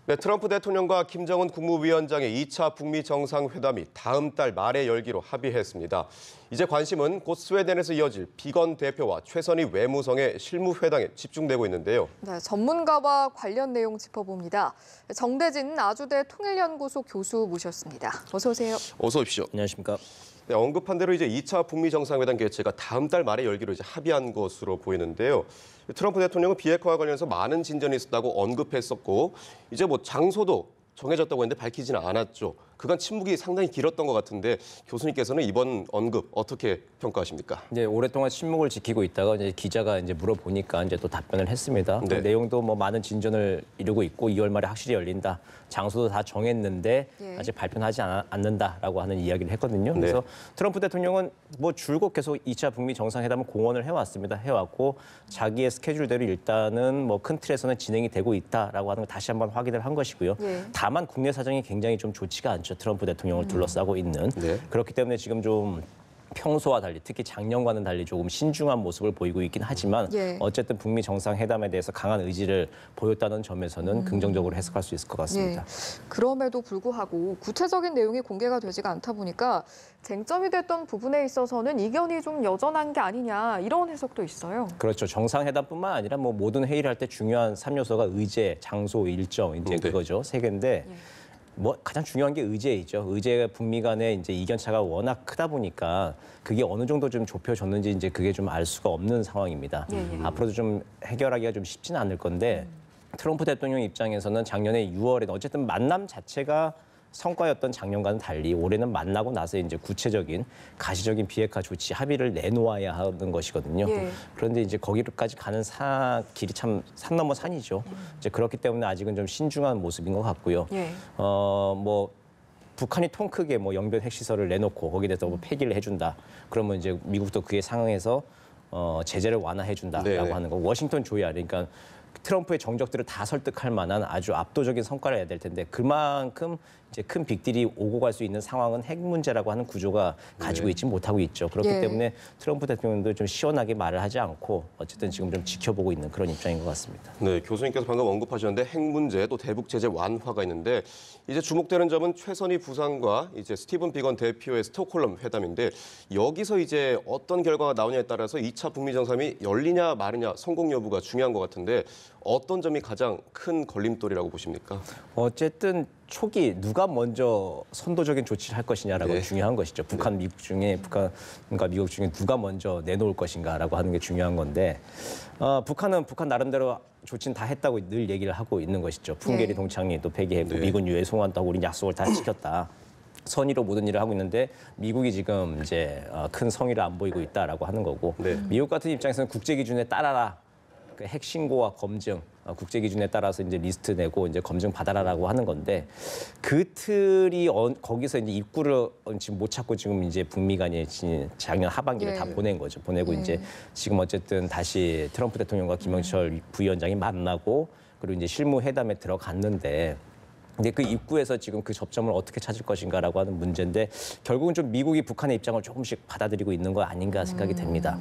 네, 트럼프 대통령과 김정은 국무위원장의 2차 북미 정상회담이 다음 달 말에 열기로 합의했습니다. 이제 관심은 곧 스웨덴에서 이어질 비건 대표와 최선희 외무성의 실무회담에 집중되고 있는데요. 네, 전문가와 관련 내용 짚어봅니다. 정대진 아주대 통일연구소 교수 모셨습니다. 어서 오세요. 어서 오십시오. 안녕하십니까. 네, 언급한 대로 이제 2차 북미 정상회담 개최가 다음 달 말에 열기로 이제 합의한 것으로 보이는데요. 트럼프 대통령은 비핵화와 관련해서 많은 진전이 있었다고 언급했었고 이제 뭐 장소도 정해졌다고 했는데 밝히지는 않았죠. 그간 침묵이 상당히 길었던 것 같은데 교수님께서는 이번 언급 어떻게 평가하십니까? 이제 오랫동안 침묵을 지키고 있다가 이제 기자가 이제 물어보니까 이제 또 답변을 했습니다. 네. 그 내용도 뭐 많은 진전을 이루고 있고 2월 말에 확실히 열린다. 장소도 다 정했는데 아직 발표는 하지 않는다라고 하는 이야기를 했거든요. 그래서 트럼프 대통령은 뭐 줄곧 계속 2차 북미 정상회담을 공언을 해왔습니다. 해왔고 자기의 스케줄대로 일단은 뭐 큰 틀에서는 진행이 되고 있다라고 하는 걸 다시 한번 확인을 한 것이고요. 다만 국내 사정이 굉장히 좀 좋지가 않죠. 트럼프 대통령을 둘러싸고 있는. 그렇기 때문에 지금 좀 평소와 달리 특히 작년과는 달리 조금 신중한 모습을 보이고 있긴 하지만 어쨌든 북미 정상회담에 대해서 강한 의지를 보였다는 점에서는 긍정적으로 해석할 수 있을 것 같습니다. 그럼에도 불구하고 구체적인 내용이 공개가 되지가 않다 보니까 쟁점이 됐던 부분에 있어서는 이견이 좀 여전한 게 아니냐 이런 해석도 있어요. 그렇죠. 정상회담뿐만 아니라 뭐 모든 회의를 할 때 중요한 3요소가 의제, 장소, 일정 이제 그거죠. 세 개인데 뭐 가장 중요한 게 의제이죠. 의제가 북미 간의 이제 이견차가 워낙 크다 보니까 그게 어느 정도 좀 좁혀졌는지 이제 그게 좀 알 수가 없는 상황입니다. 앞으로도 좀 해결하기가 좀 쉽지는 않을 건데 트럼프 대통령 입장에서는 작년에 6월에 어쨌든 만남 자체가 성과였던 작년과는 달리 올해는 만나고 나서 이제 구체적인 가시적인 비핵화 조치 합의를 내놓아야 하는 것이거든요. 그런데 이제 거기까지 가는 길이 참 산 넘어 산이죠. 이제 그렇기 때문에 아직은 좀 신중한 모습인 것 같고요. 뭐 북한이 통 크게 뭐 영변 핵시설을 내놓고 거기에 대해서 뭐 폐기를 해준다. 그러면 이제 미국도 그에 상응해서 제재를 완화해준다라고 하는 거. 워싱턴 조야 그러니까. 트럼프의 정적들을 다 설득할 만한 아주 압도적인 성과를 내야 될 텐데 그만큼 이제 큰 빅딜이 오고 갈 수 있는 상황은 핵 문제라고 하는 구조가 가지고 있지 못하고 있죠. 그렇기 때문에 트럼프 대통령도 좀 시원하게 말을 하지 않고 어쨌든 지금 좀 지켜보고 있는 그런 입장인 것 같습니다. 네, 교수님께서 방금 언급하셨는데 핵 문제 또 대북 제재 완화가 있는데 이제 주목되는 점은 최선희 부상과 이제 스티븐 비건 대표의 스톡홀름 회담인데 여기서 이제 어떤 결과가 나오냐에 따라서 2차 북미 정상이 열리냐 마느냐 성공 여부가 중요한 것 같은데 어떤 점이 가장 큰 걸림돌이라고 보십니까? 어쨌든 초기 누가 먼저 선도적인 조치를 할 것이냐라고 중요한 것이죠. 북한과 미국 중에 누가 먼저 내놓을 것인가라고 하는 게 중요한 건데 북한은 북한 나름대로 조치는 다 했다고 늘 얘기를 하고 있는 것이죠. 풍계리 동창리 또 폐기했고 미군 유해 송환도 하고 우리 약속을 다 지켰다. 선의로 모든 일을 하고 있는데 미국이 지금 이제 큰 성의를 안 보이고 있다라고 하는 거고 미국 같은 입장에서는 국제 기준에 따라라. 그 핵 신고와 검증, 국제 기준에 따라서 이제 리스트 내고 이제 검증 받아라라고 하는 건데 그 틀이 거기서 이제 입구를 지금 못 찾고 지금 이제 북미 간에 작년 하반기를 다 보낸 거죠. 보내고 이제 지금 어쨌든 다시 트럼프 대통령과 김영철 부위원장이 만나고 그리고 이제 실무 회담에 들어갔는데. 근데 그 입구에서 지금 그 접점을 어떻게 찾을 것인가라고 하는 문제인데 결국은 좀 미국이 북한의 입장을 조금씩 받아들이고 있는 거 아닌가 생각이 됩니다.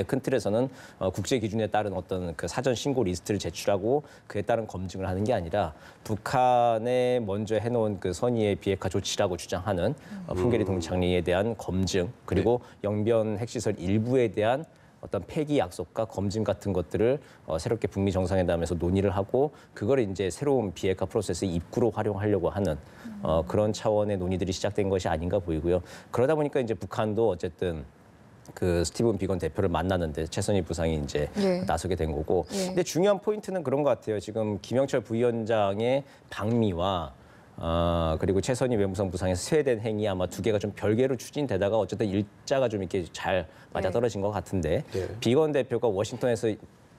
큰 틀에서는 국제 기준에 따른 어떤 그 사전 신고 리스트를 제출하고 그에 따른 검증을 하는 게 아니라 북한에 먼저 해놓은 그 선의의 비핵화 조치라고 주장하는 풍계리 동창리에 대한 검증 그리고 영변 핵시설 일부에 대한 어떤 폐기 약속과 검증 같은 것들을 새롭게 북미 정상회담에서 논의를 하고 그걸 이제 새로운 비핵화 프로세스의 입구로 활용하려고 하는 그런 차원의 논의들이 시작된 것이 아닌가 보이고요. 그러다 보니까 이제 북한도 어쨌든 그 스티븐 비건 대표를 만나는데 최선희 부상이 이제 나서게 된 거고. 근데 중요한 포인트는 그런 것 같아요. 지금 김영철 부위원장의 방미와 그리고 최선희 외무성 부상의 스웨덴 행위 아마 두 개가 좀 별개로 추진되다가 어쨌든 일자가 좀 이렇게 잘 맞아떨어진 것 같은데 비건 대표가 워싱턴에서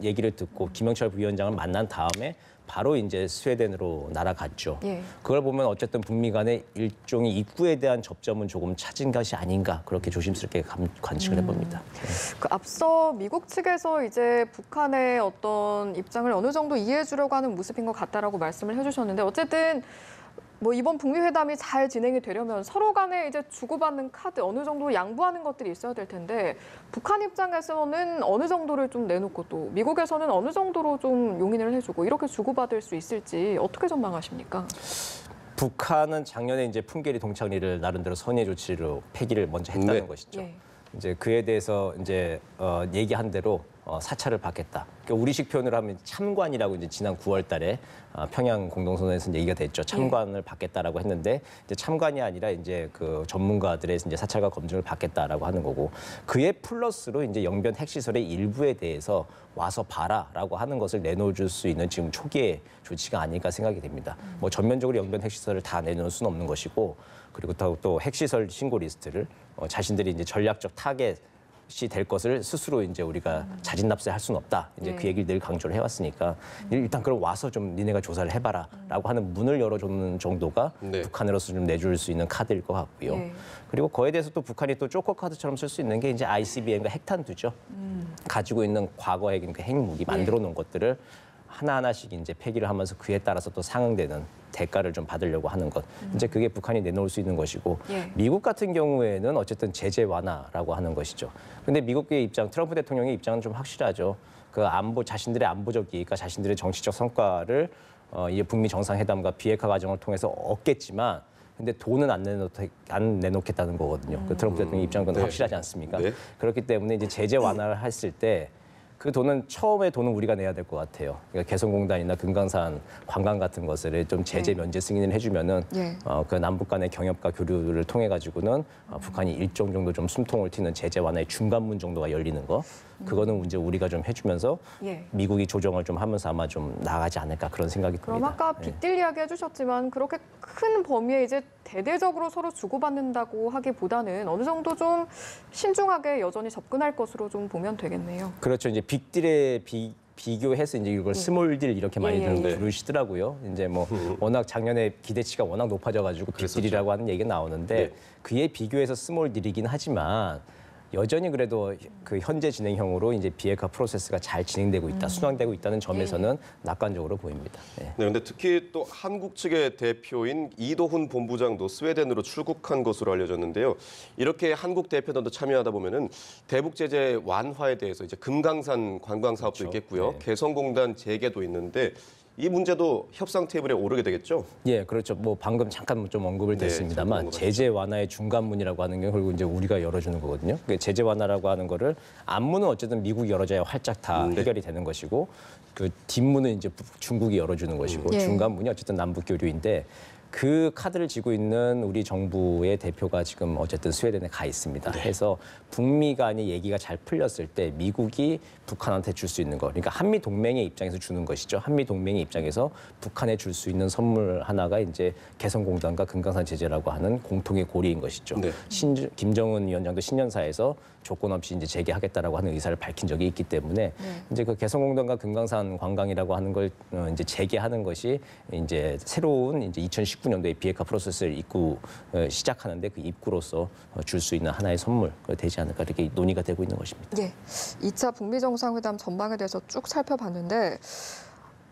얘기를 듣고 김영철 부위원장을 만난 다음에 바로 이제 스웨덴으로 날아갔죠. 그걸 보면 어쨌든 북미 간의 일종의 입구에 대한 접점은 조금 찾은 것이 아닌가 그렇게 조심스럽게 관측을 해봅니다. 그 앞서 미국 측에서 이제 북한의 어떤 입장을 어느 정도 이해해 주려고 하는 모습인 것 같다라고 말씀을 해주셨는데 어쨌든 뭐 이번 북미 회담이 잘 진행이 되려면 서로 간에 이제 주고받는 카드 어느 정도 양보하는 것들이 있어야 될 텐데 북한 입장에서는 어느 정도를 좀 내놓고 또 미국에서는 어느 정도로 좀 용인을 해주고 이렇게 주고받을 수 있을지 어떻게 전망하십니까? 북한은 작년에 이제 풍계리 동창리를 나름대로 선의 조치로 폐기를 먼저 했다는 네. 것이죠. 예. 이제 그에 대해서 이제 얘기한 대로 사찰을 받겠다. 그러니까 우리식 표현으로 하면 참관이라고 이제 지난 9월달에 평양 공동선언에서 얘기가 됐죠. 참관을 받겠다라고 했는데 이제 참관이 아니라 이제 그 전문가들의 이제 사찰과 검증을 받겠다라고 하는 거고 그에 플러스로 이제 영변 핵시설의 일부에 대해서 와서 봐라라고 하는 것을 내놓을 수 있는 지금 초기의 조치가 아닐까 생각이 됩니다. 뭐 전면적으로 영변 핵시설을 다 내놓을 수는 없는 것이고 그리고 또 핵시설 신고 리스트를 자신들이 이제 전략적 타겟이 될 것을 스스로 이제 우리가 자진 납세할 수는 없다. 이제 그 얘기를 늘 강조를 해왔으니까 일단 그럼 와서 좀 니네가 조사를 해봐라라고 하는 문을 열어주는 정도가 네. 북한으로서 좀 내줄 수 있는 카드일 것 같고요. 예. 그리고 그에 대해서 또 북한이 또 쪼커 카드처럼 쓸 수 있는 게 이제 ICBM과 핵탄두죠. 가지고 있는 과거의 그러니까 핵무기 만들어 놓은 것들을 하나하나씩 이제 폐기를 하면서 그에 따라서 또 상응되는 대가를 좀 받으려고 하는 것. 이제 그게 북한이 내놓을 수 있는 것이고 예. 미국 같은 경우에는 어쨌든 제재 완화라고 하는 것이죠. 근데 미국의 입장, 트럼프 대통령의 입장은 좀 확실하죠. 그 자신들의 안보적 이익과 자신들의 정치적 성과를 이제 북미 정상회담과 비핵화 과정을 통해서 얻겠지만 근데 돈은 안 내놓겠다는 거거든요. 그 트럼프 대통령 입장은 네. 확실하지 않습니까? 네. 그렇기 때문에 이제 제재 완화를 했을 때 그 돈은 처음에 돈은 우리가 내야 될 것 같아요. 그러니까 개성공단이나 금강산 관광 같은 것을 좀 제재 면제 승인을 해주면은 예. 그 남북 간의 경협과 교류를 통해 가지고는 북한이 일정 정도 좀 숨통을 튀는 제재 완화의 중간문 정도가 열리는 거 그거는 이제 우리가 좀 해주면서 예. 미국이 조정을 좀 하면서 아마 좀 나아가지 않을까 그런 생각이 그럼 듭니다. 아까 예. 빅딜 이야기 해주셨지만 그렇게 큰 범위에 이제 대대적으로 서로 주고받는다고 하기보다는 어느 정도 좀 신중하게 여전히 접근할 것으로 좀 보면 되겠네요. 그렇죠. 이제 빅딜에 비교해서 이제 이걸 스몰딜 이렇게 많이 예, 예, 예. 부르시더라고요. 이제 뭐 워낙 작년에 기대치가 워낙 높아져가지고 빅딜이라고 하는 얘기가 나오는데 네. 그에 비교해서 스몰딜이긴 하지만 여전히 그래도 그 현재 진행형으로 이제 비핵화 프로세스가 잘 진행되고 있다, 순항되고 있다는 점에서는 낙관적으로 보입니다. 네. 네, 근데 특히 또 한국 측의 대표인 이도훈 본부장도 스웨덴으로 출국한 것으로 알려졌는데요. 이렇게 한국 대표단도 참여하다 보면은 대북 제재 완화에 대해서 이제 금강산 관광 사업도 그렇죠. 있겠고요, 네. 개성공단 재개도 있는데 이 문제도 협상 테이블에 오르게 되겠죠. 예, 그렇죠. 뭐 방금 잠깐 좀 언급을 네, 됐습니다만 잠깐 제재 완화의 중간문이라고 하는 게 결국 이제 우리가 열어주는 거거든요. 그 제재 완화라고 하는 거를 앞문은 어쨌든 미국이 열어줘야 활짝 다 네. 해결이 되는 것이고 그 뒷문은 이제 중국이 열어주는 것이고 예. 중간문이 어쨌든 남북 교류인데 그 카드를 쥐고 있는 우리 정부의 대표가 지금 어쨌든 스웨덴에 가 있습니다. 그래서 북미 간의 얘기가 잘 풀렸을 때 미국이 북한한테 줄 수 있는 거, 그러니까 한미 동맹의 입장에서 주는 것이죠. 한미 동맹의 입장에서 북한에 줄 수 있는 선물 하나가 이제 개성공단과 금강산 제재라고 하는 공통의 고리인 것이죠. 네. 김정은 위원장도 신년사에서 조건 없이 이제 재개하겠다라고 하는 의사를 밝힌 적이 있기 때문에 이제 그 개성공단과 금강산 관광이라고 하는 걸 이제 재개하는 것이 이제 새로운 이제 2019년도에 비핵화 프로세스를 시작하는데 그 입구로서 줄 수 있는 하나의 선물 되지 않을까 이렇게 논의가 되고 있는 것입니다. 예, 2차 북미 정상회담 전망에 대해서 쭉 살펴봤는데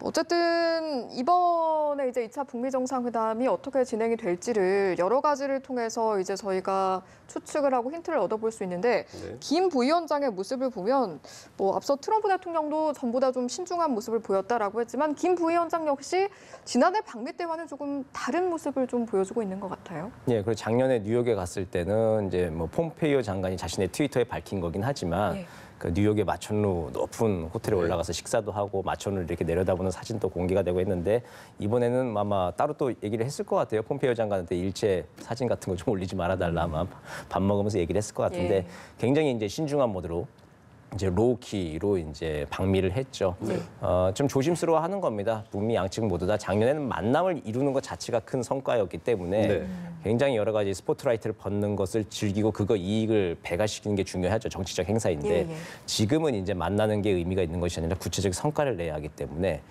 어쨌든 이번에 이제 2차 북미 정상회담이 어떻게 진행이 될지를 여러 가지를 통해서 이제 저희가 추측을 하고 힌트를 얻어볼 수 있는데 네. 김 부위원장의 모습을 보면 뭐 앞서 트럼프 대통령도 전부 다 좀 신중한 모습을 보였다라고 했지만 김 부위원장 역시 지난해 방미 때와는 조금 다른 모습을 좀 보여주고 있는 것 같아요. 예, 그리고 작년에 뉴욕에 갔을 때는 이제 뭐 폼페이오 장관이 자신의 트위터에 밝힌 거긴 하지만 예. 그 뉴욕의 마천루 높은 호텔에 네. 올라가서 식사도 하고 마천루를 이렇게 내려다보는 사진도 공개가 되고 했는데 이번에는 아마 따로 또 얘기를 했을 것 같아요. 폼페이오 장관한테 일체 사진 같은 거 좀 올리지 말아달라 아마 밥 먹으면서 얘기를 했을 것 같은데 예. 굉장히 이제 신중한 모드로 이제 로우키로 이제 방미를 했죠. 좀 조심스러워하는 겁니다. 북미 양측 모두 다 작년에는 만남을 이루는 것 자체가 큰 성과였기 때문에 네. 굉장히 여러 가지 스포트라이트를 받는 것을 즐기고 그거 이익을 배가시키는 게 중요하죠. 정치적 행사인데 예, 예. 지금은 이제 만나는 게 의미가 있는 것이 아니라 구체적 성과를 내야 하기 때문에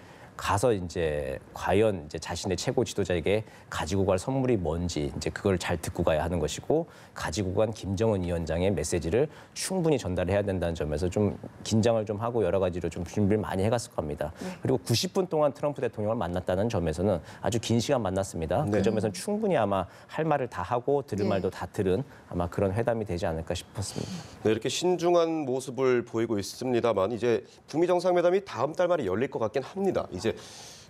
가서 이제 과연 이제 자신의 최고 지도자에게 가지고 갈 선물이 뭔지 이제 그걸 잘 듣고 가야 하는 것이고 가지고 간 김정은 위원장의 메시지를 충분히 전달해야 된다는 점에서 좀 긴장을 좀 하고 여러 가지로 좀 준비를 많이 해갔을 겁니다. 그리고 90분 동안 트럼프 대통령을 만났다는 점에서는 아주 긴 시간 만났습니다. 그 점에서는 충분히 아마 할 말을 다 하고 들을 말도 다 들은 아마 그런 회담이 되지 않을까 싶었습니다. 네, 이렇게 신중한 모습을 보이고 있습니다만 이제 북미 정상회담이 다음 달 말에 열릴 것 같긴 합니다. 이제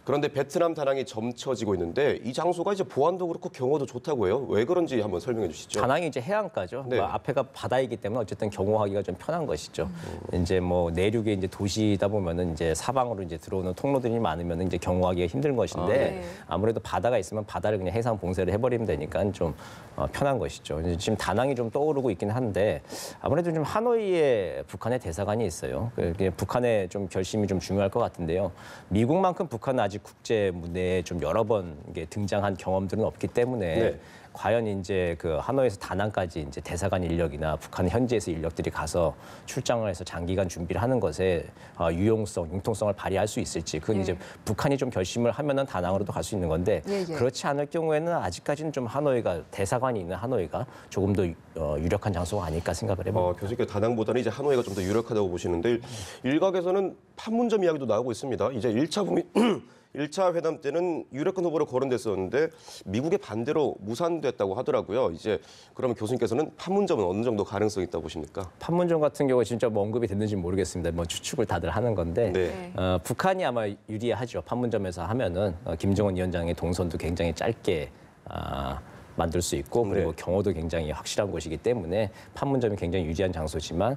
그런데 베트남 다낭이 점쳐지고 있는데 이 장소가 이제 보안도 그렇고 경호도 좋다고 해요. 왜 그런지 한번 설명해 주시죠. 다낭이 이제 해안가죠. 네. 뭐 앞에가 바다이기 때문에 어쨌든 경호하기가 좀 편한 것이죠. 이제 뭐 내륙에 이제 도시다 보면은 이제 사방으로 이제 들어오는 통로들이 많으면 이제 경호하기가 힘든 것인데 네. 아무래도 바다가 있으면 바다를 그냥 해상 봉쇄를 해버리면 되니까 좀 편한 것이죠. 이제 지금 다낭이 좀 떠오르고 있긴 한데 아무래도 좀 하노이에 북한의 대사관이 있어요. 북한의 좀 결심이 좀 중요할 것 같은데요. 미국만큼 북한은 아직 국제 무대에 좀 여러 번 이게 등장한 경험들은 없기 때문에 네. 과연 이제 그 하노이에서 다낭까지 이제 대사관 인력이나 북한 현지에서 인력들이 가서 출장을 해서 장기간 준비를 하는 것에 유용성, 융통성을 발휘할 수 있을지 그건 이제 북한이 좀 결심을 하면은 다낭으로도 갈 수 있는 건데 그렇지 않을 경우에는 아직까지는 좀 하노이가 대사관이 있는 하노이가 조금 더 유력한 장소가 아닐까 생각을 해봅니다. 교수님께 다낭보다는 이제 하노이가 좀 더 유력하다고 보시는데 일각에서는 판문점 이야기도 나오고 있습니다. 이제 1차 회담 때는 유력한 후보로 거론됐었는데 미국의 반대로 무산됐다고 하더라고요. 이제 그러면 교수님께서는 판문점은 어느 정도 가능성이 있다고 보십니까? 판문점 같은 경우 진짜 뭐 언급이 됐는지는 모르겠습니다. 뭐 추측을 다들 하는 건데 네. 북한이 아마 유리하죠. 판문점에서 하면은 김정은 위원장의 동선도 굉장히 짧게 만들 수 있고 그리고 경호도 굉장히 확실한 곳이기 때문에 판문점이 굉장히 유리한 장소지만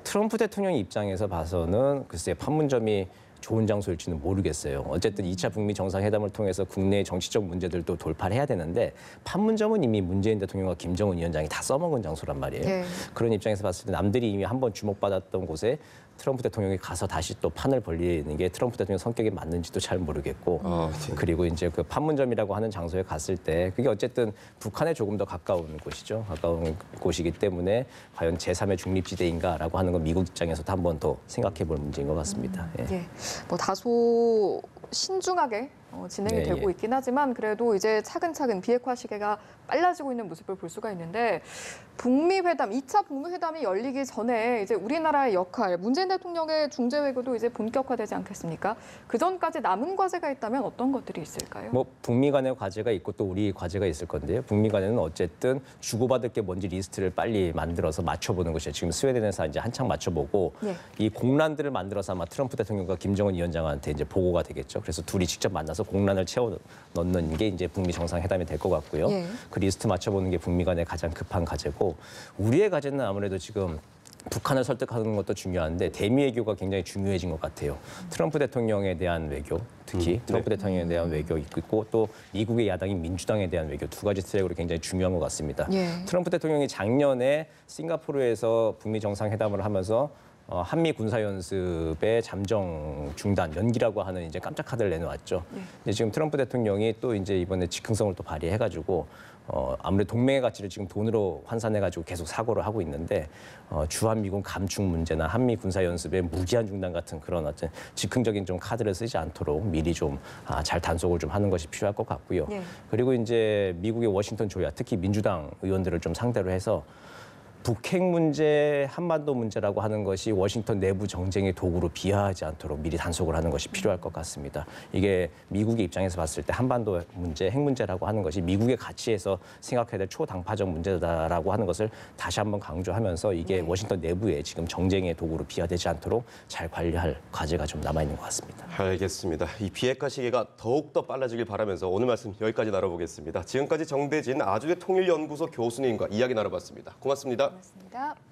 트럼프 대통령 입장에서 봐서는 글쎄 판문점이 좋은 장소일지는 모르겠어요. 어쨌든 2차 북미 정상회담을 통해서 국내의 정치적 문제들도 돌파를 해야 되는데 판문점은 이미 문재인 대통령과 김정은 위원장이 다 써먹은 장소란 말이에요. 네. 그런 입장에서 봤을 때 남들이 이미 한번 주목받았던 곳에 트럼프 대통령이 가서 다시 또 판을 벌리는 게 트럼프 대통령 성격에 맞는지도 잘 모르겠고 그리고 이제 그 판문점이라고 하는 장소에 갔을 때 그게 어쨌든 북한에 조금 더 가까운 곳이죠. 가까운 곳이기 때문에 과연 제3의 중립지대인가라고 하는 건 미국 입장에서도 한 번 더 생각해 볼 문제인 것 같습니다. 예. 뭐 다소 신중하게 진행이 네, 되고 예. 있긴 하지만 그래도 이제 차근차근 비핵화 시기가 빨라지고 있는 모습을 볼 수가 있는데 북미 회담, 2차 북미 회담이 열리기 전에 이제 우리나라의 역할, 문재인 대통령의 중재 외교도 이제 본격화되지 않겠습니까? 그 전까지 남은 과제가 있다면 어떤 것들이 있을까요? 뭐 북미 간의 과제가 있고 또 우리 과제가 있을 건데요. 북미 간에는 어쨌든 주고받을 게 뭔지 리스트를 빨리 만들어서 맞춰보는 것이에요. 지금 스웨덴에서 이제 한창 맞춰보고 이 공란들을 만들어서 아마 트럼프 대통령과 김정은 위원장한테 이제 보고가 되겠죠. 그래서 둘이 직접 만나서 공란을 채워 넣는 게 이제 북미 정상회담이 될 것 같고요. 그 리스트 맞춰보는 게 북미 간의 가장 급한 과제고 우리의 과제는 아무래도 지금 북한을 설득하는 것도 중요한데 대미 외교가 굉장히 중요해진 것 같아요. 트럼프 대통령에 대한 외교, 특히 트럼프 대통령에 대한 외교 있고 또 미국의 야당인 민주당에 대한 외교 두 가지 트랙으로 굉장히 중요한 것 같습니다. 트럼프 대통령이 작년에 싱가포르에서 북미 정상회담을 하면서 한미 군사연습의 잠정 중단, 연기라고 하는 이제 깜짝 카드를 내놓았죠. 근데 지금 트럼프 대통령이 또 이제 이번에 즉흥성을 또 발휘해가지고 아무래도 동맹의 가치를 지금 돈으로 환산해가지고 계속 사고를 하고 있는데 주한미군 감축 문제나 한미 군사연습의 무기한 중단 같은 그런 어떤 즉흥적인 좀 카드를 쓰지 않도록 미리 좀 잘 단속을 좀 하는 것이 필요할 것 같고요. 그리고 이제 미국의 워싱턴 조야, 특히 민주당 의원들을 좀 상대로 해서 북핵 문제, 한반도 문제라고 하는 것이 워싱턴 내부 정쟁의 도구로 비하하지 않도록 미리 단속을 하는 것이 필요할 것 같습니다. 이게 미국의 입장에서 봤을 때 한반도 문제, 핵 문제라고 하는 것이 미국의 가치에서 생각해야 될 초당파적 문제다라고 하는 것을 다시 한번 강조하면서 이게 워싱턴 내부에 지금 정쟁의 도구로 비하되지 않도록 잘 관리할 과제가 좀 남아있는 것 같습니다. 알겠습니다. 이 비핵화 시기가 더욱더 빨라지길 바라면서 오늘 말씀 여기까지 나눠보겠습니다. 지금까지 정대진 아주대 통일연구소 교수님과 이야기 나눠봤습니다. 고맙습니다. 고맙습니다.